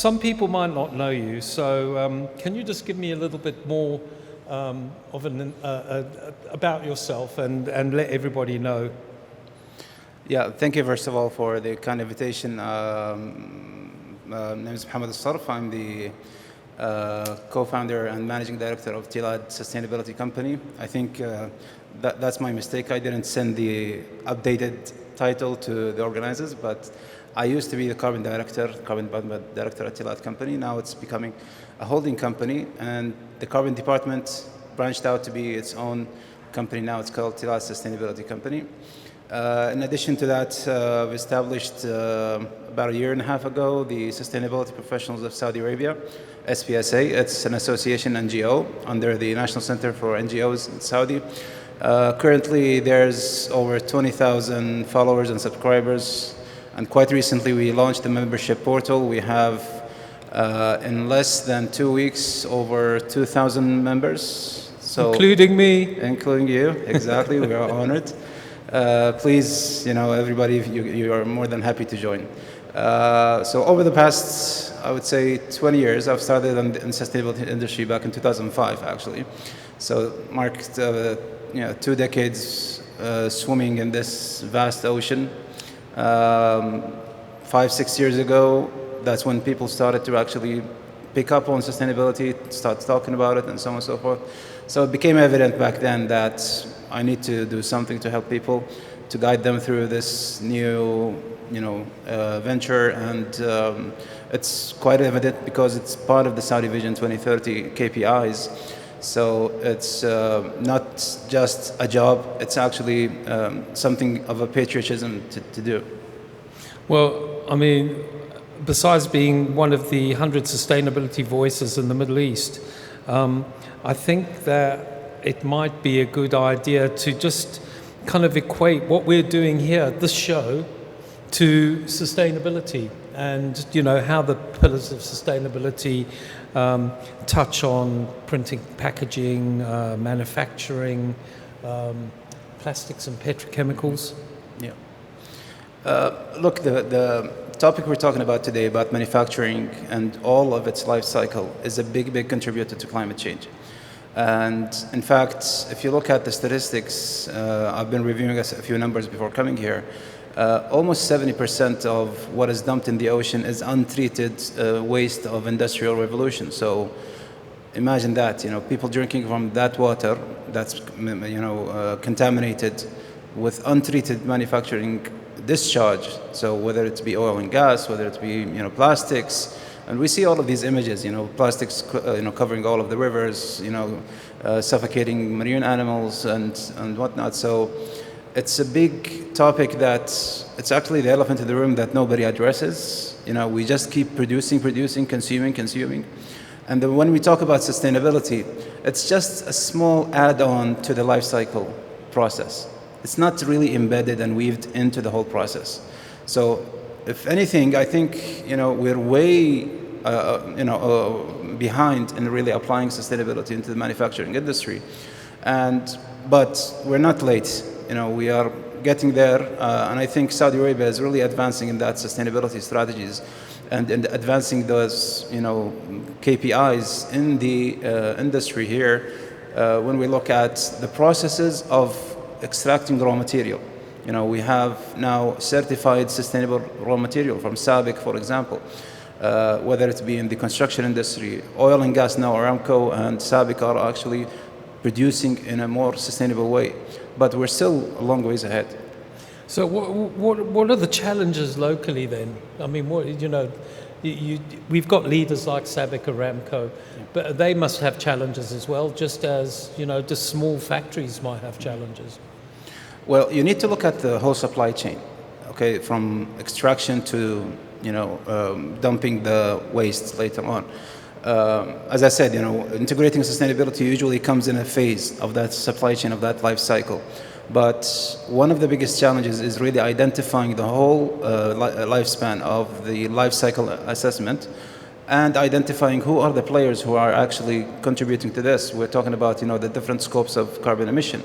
some people might not know you, so can you just give me a little bit more about yourself and let everybody know? Yeah, thank you first of all for the kind invitation. My name is Mohammed Al-Sarf. I'm the co-founder and managing director of Riyadh Sustainability Company. I think that's my mistake. I didn't send the updated title to the organizers, but I used to be the carbon department director at Riyadh Company. Now it's becoming a holding company, and the carbon department branched out to be its own company. Now it's called Riyadh Sustainability Company. In addition to that, we established about a year and a half ago the Sustainability Professionals of Saudi Arabia, SPSA. It's an association NGO under the National Center for NGOs in Saudi. Currently, there's over 20,000 followers and subscribers. And quite recently, we launched the membership portal. We have, in less than 2 weeks, over 2,000 members. So, including me. Including you, exactly. We are honored. Please, everybody, you are more than happy to join. So over the past, I would say, 20 years, I've started in the sustainability industry back in 2005, actually. So marked 2 decades swimming in this vast ocean. 5-6 years ago, that's when people started to actually pick up on sustainability, start talking about it, and so on and so forth. So it became evident back then that I need to do something to help people, to guide them through this new, venture, and it's quite evident because it's part of the Saudi Vision 2030 KPIs. So it's not just a job; it's actually something of a patriotism to do. Well, I mean, besides being one of the 100 sustainability voices in the Middle East, I think that it might be a good idea to just kind of equate what we're doing here, this show, to sustainability, and how the pillars of sustainability touch on printing, packaging, manufacturing, plastics and petrochemicals. Yeah. Look, the topic we're talking about today about manufacturing and all of its life cycle is a big contributor to climate change. And in fact, if you look at the statistics, I've been reviewing a few numbers before coming here. Almost 70% of what is dumped in the ocean is untreated waste of industrial revolution. So imagine that, people drinking from that water that's contaminated with untreated manufacturing discharge. So whether it be oil and gas, whether it be plastics. And we see all of these images, plastics, covering all of the rivers, suffocating marine animals and whatnot. So it's a big topic that it's actually the elephant in the room that nobody addresses. We just keep producing, consuming. And then when we talk about sustainability, it's just a small add-on to the life cycle process. It's not really embedded and weaved into the whole process. So if anything, I think we're way behind in really applying sustainability into the manufacturing industry, but we're not late. We are getting there, and I think Saudi Arabia is really advancing in that sustainability strategies and advancing those KPIs in the industry here. When we look at the processes of extracting raw material. We have now certified sustainable raw material from SABIC, for example, whether it be in the construction industry, oil and gas now, Aramco and SABIC are actually producing in a more sustainable way. But we're still a long ways ahead. So what are the challenges locally then? I mean, we've got leaders like SABIC, Aramco, but they must have challenges as well, just as, just small factories might have challenges. Well, you need to look at the whole supply chain, okay, from extraction to, dumping the waste later on. As I said, integrating sustainability usually comes in a phase of that supply chain, of that life cycle. But one of the biggest challenges is really identifying the whole lifespan of the life cycle assessment and identifying who are the players who are actually contributing to this. We're talking about, the different scopes of carbon emission.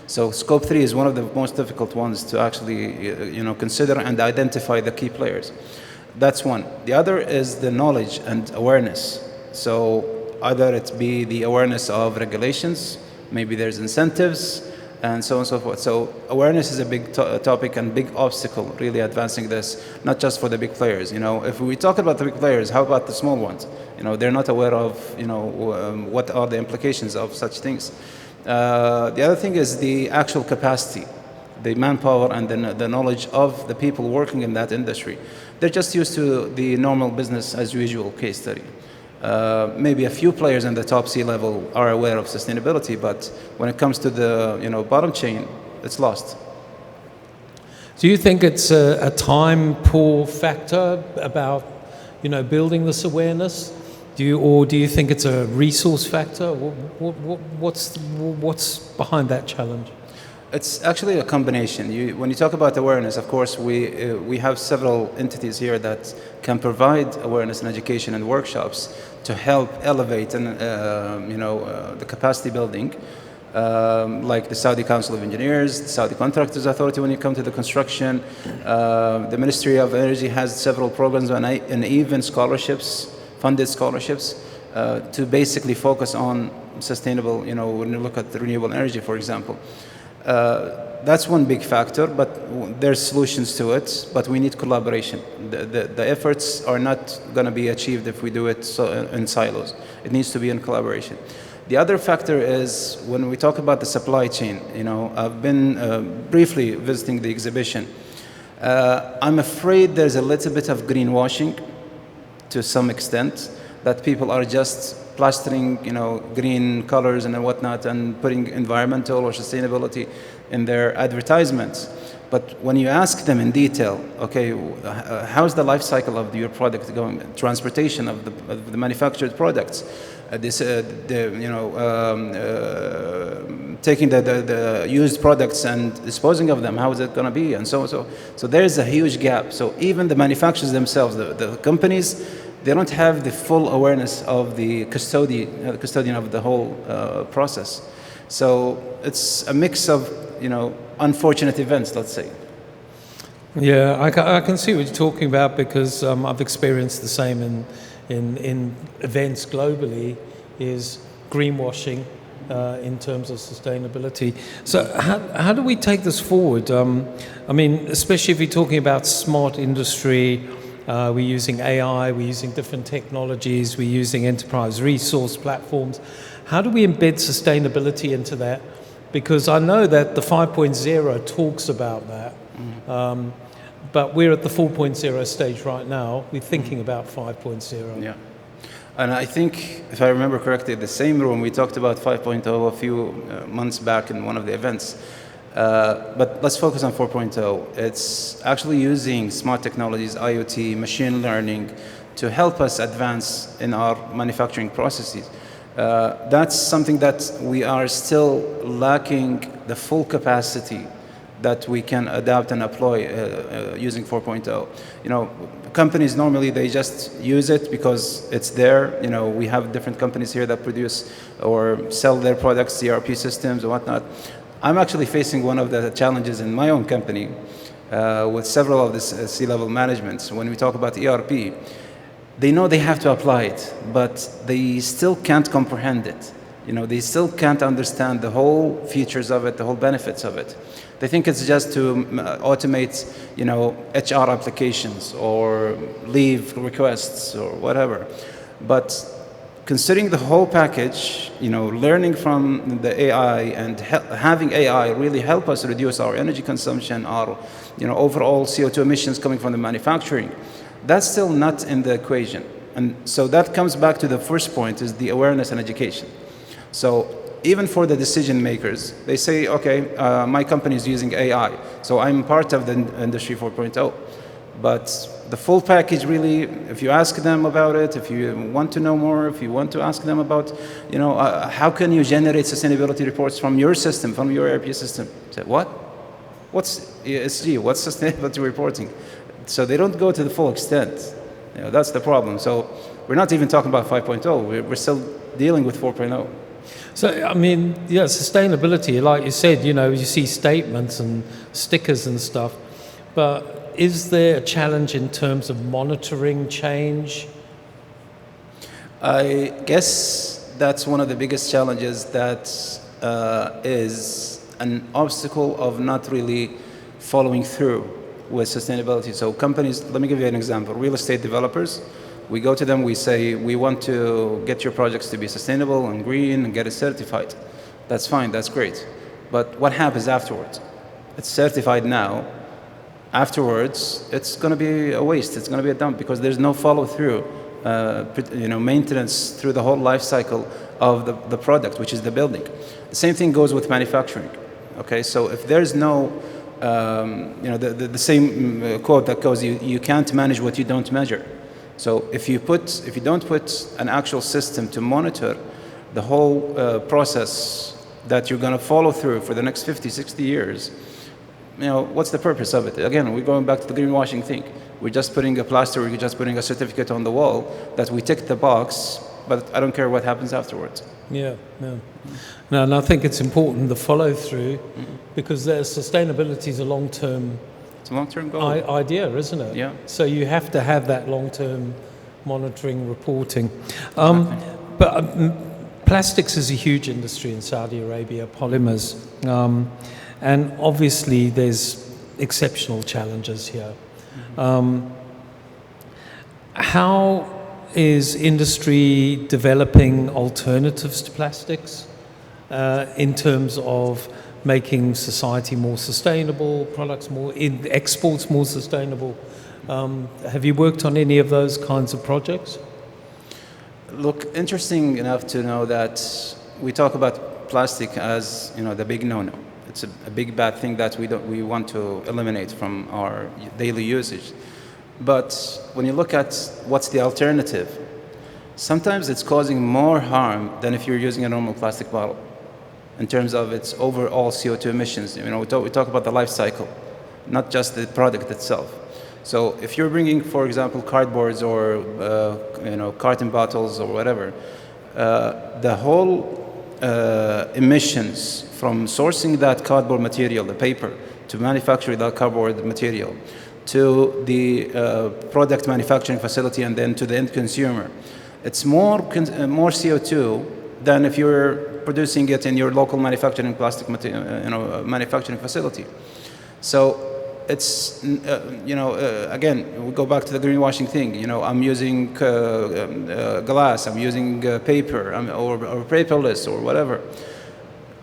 So scope 3 is one of the most difficult ones to actually, consider and identify the key players. That's one. The other is the knowledge and awareness. So either it be the awareness of regulations, maybe there's incentives, and so on and so forth. So awareness is a big topic and big obstacle really advancing this, not just for the big players. If we talk about the big players, how about the small ones? They're not aware of, what are the implications of such things. The other thing is the actual capacity, the manpower and the knowledge of the people working in that industry. They're just used to the normal business as usual case study. Maybe a few players in the top C-level are aware of sustainability, but when it comes to the bottom chain, it's lost. Do you think it's a time poor factor about building this awareness? Do you think it's a resource factor? What's behind that challenge? It's actually a combination. When you talk about awareness, of course, we have several entities here that can provide awareness and education and workshops to help elevate and the capacity building, like the Saudi Council of Engineers, the Saudi Contractors Authority. When you come to the construction, the Ministry of Energy has several programs and even scholarships, funded scholarships, to basically focus on sustainable. When you look at the renewable energy, for example. That's one big factor, but there's solutions to it, but we need collaboration. The efforts are not going to be achieved if we do it in silos. It needs to be in collaboration. The other factor is when we talk about the supply chain. I've been briefly visiting the exhibition. I'm afraid there's a little bit of greenwashing to some extent, that people are just plastering, green colors and whatnot, and putting environmental or sustainability in their advertisements. But when you ask them in detail, okay, how's the life cycle of your product going? Transportation of the manufactured products, taking the used products and disposing of them. How is it going to be? And so. So there's a huge gap. So even the manufacturers themselves, the companies, they don't have the full awareness of the custodian of the whole process. So it's a mix of, unfortunate events, let's say. Yeah, I can see what you're talking about, because I've experienced the same in events globally, is greenwashing in terms of sustainability. So how do we take this forward? Especially if you're talking about smart industry, we're using AI, we're using different technologies, we're using enterprise resource platforms. How do we embed sustainability into that? Because I know that the 5.0 talks about that, but we're at the 4.0 stage right now. We're thinking about 5.0. Yeah. And I think, if I remember correctly, the same room we talked about 5.0 a few months back in one of the events. But let's focus on 4.0. It's actually using smart technologies, IoT, machine learning, to help us advance in our manufacturing processes. That's something that we are still lacking the full capacity that we can adapt and employ using 4.0. Companies normally, they just use it because it's there. We have different companies here that produce or sell their products, ERP systems and whatnot. I'm actually facing one of the challenges in my own company with several of this C-level managements. When we talk about ERP, they know they have to apply it, but they still can't comprehend it. They still can't understand the whole features of it, the whole benefits of it. They think it's just to automate, HR applications or leave requests or whatever. But considering the whole package, learning from the AI and having AI really help us reduce our energy consumption, our, overall CO2 emissions coming from the manufacturing, that's still not in the equation. And so that comes back to the first point, is the awareness and education. So even for the decision makers, they say, okay, my company is using AI, so I'm part of the industry 4.0. But the full package really, if you ask them about it, if you want to know more, if you want to ask them about, how can you generate sustainability reports from your system, from your ERP system? Say, what? What's ESG? What's sustainability reporting? So they don't go to the full extent. That's the problem. So we're not even talking about 5.0. We're still dealing with 4.0. So, sustainability, like you said, you see statements and stickers and stuff, but is there a challenge in terms of monitoring change? I guess that's one of the biggest challenges that is an obstacle of not really following through with sustainability. So companies, let me give you an example. Real estate developers, we go to them, we say, we want to get your projects to be sustainable and green and get it certified. That's fine, that's great. But what happens afterwards? It's certified now. Afterwards, it's going to be a waste. It's going to be a dump because there's no follow-through, maintenance through the whole life cycle of the product, which is the building. The same thing goes with manufacturing. Okay, so if there's no, the same quote that goes, you can't manage what you don't measure. So if you don't put an actual system to monitor the whole process that you're going to follow through for the next 50, 60 years, what's the purpose of it? Again, we're going back to the greenwashing thing. We're just putting a plaster, we're just putting a certificate on the wall that we tick the box, but I don't care what happens afterwards. Yeah, no. No, and I think it's important, the follow-through, because sustainability is a long-term It's a long-term goal. idea, isn't it? Yeah. So you have to have that long-term monitoring, reporting. But plastics is a huge industry in Saudi Arabia, polymers. And obviously there's exceptional challenges here. How is industry developing alternatives to plastics in terms of making society more sustainable, products exports more sustainable? Have you worked on any of those kinds of projects? Look, interesting enough to know that we talk about plastic as the big no-no. It's a big bad thing that we want to eliminate from our daily usage. But when you look at what's the alternative, sometimes it's causing more harm than if you're using a normal plastic bottle in terms of its overall CO2 emissions. We talk about the life cycle, not just the product itself. So if you're bringing, for example, cardboards or carton bottles or whatever, the whole emissions from sourcing that cardboard material, the paper, to manufacture that cardboard material, to the product manufacturing facility, and then to the end consumer, it's more CO2 than if you're producing it in your local manufacturing plastic manufacturing facility. So it's again, we go back to the greenwashing thing. I'm using glass, I'm using paper, or paperless or whatever.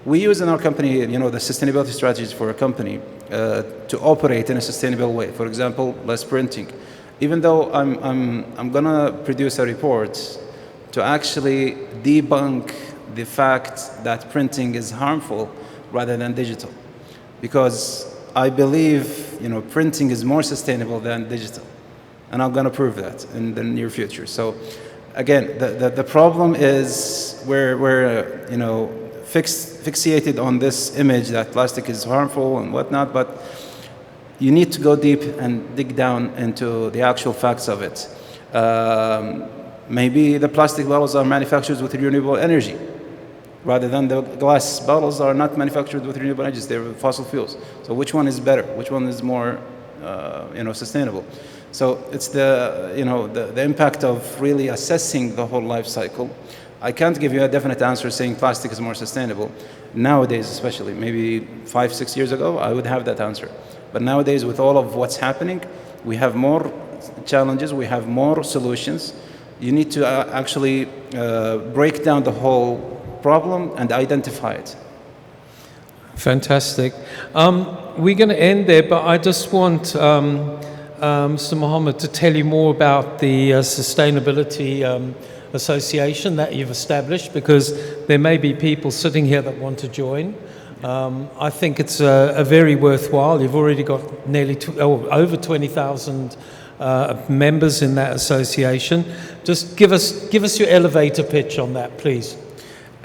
We use in our company, the sustainability strategies for a company to operate in a sustainable way. For example, less printing. Even though I'm gonna produce a report to actually debunk the fact that printing is harmful rather than digital, because I believe printing is more sustainable than digital, and I'm gonna prove that in the near future. So again, the problem is we're fixated on this image that plastic is harmful and whatnot, but you need to go deep and dig down into the actual facts of it. Maybe the plastic bottles are manufactured with renewable energy, rather than the glass bottles are not manufactured with renewable energies, they're with fossil fuels. So which one is better? Which one is more sustainable? So it's the impact of really assessing the whole life cycle. I can't give you a definite answer saying plastic is more sustainable. Nowadays, especially, maybe 5, 6 years ago, I would have that answer. But nowadays, with all of what's happening, we have more challenges, we have more solutions. You need to actually break down the whole problem and identify it. Fantastic. We're going to end there, but I just want Mr. Mohammed to tell you more about the Sustainability Association that you've established, because there may be people sitting here that want to join. I think it's a very worthwhile. You've already got over 20,000 members in that association. Just give us your elevator pitch on that, please.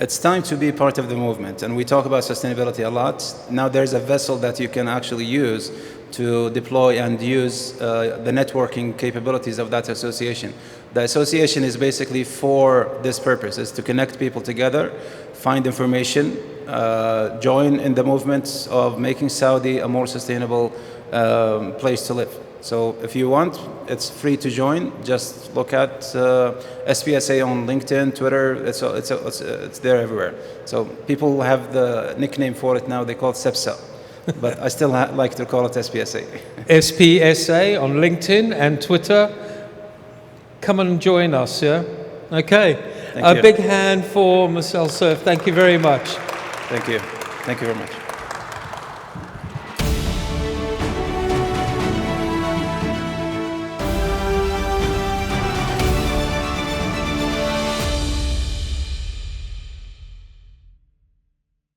It's time to be part of the movement, and we talk about sustainability a lot. Now there's a vessel that you can actually use to deploy and use the networking capabilities of that association. The association is basically for this purpose, is to connect people together, find information, join in the movements of making Saudi a more sustainable place to live. So if you want, it's free to join. Just look at SPSA on LinkedIn, Twitter. It's there everywhere. So people have the nickname for it now. They call it SEPSA, but I still like to call it SPSA. SPSA on LinkedIn and Twitter. Come and join us, yeah? Okay. Thank you. A big hand for Marcel Cerf. Thank you very much. Thank you. Thank you very much.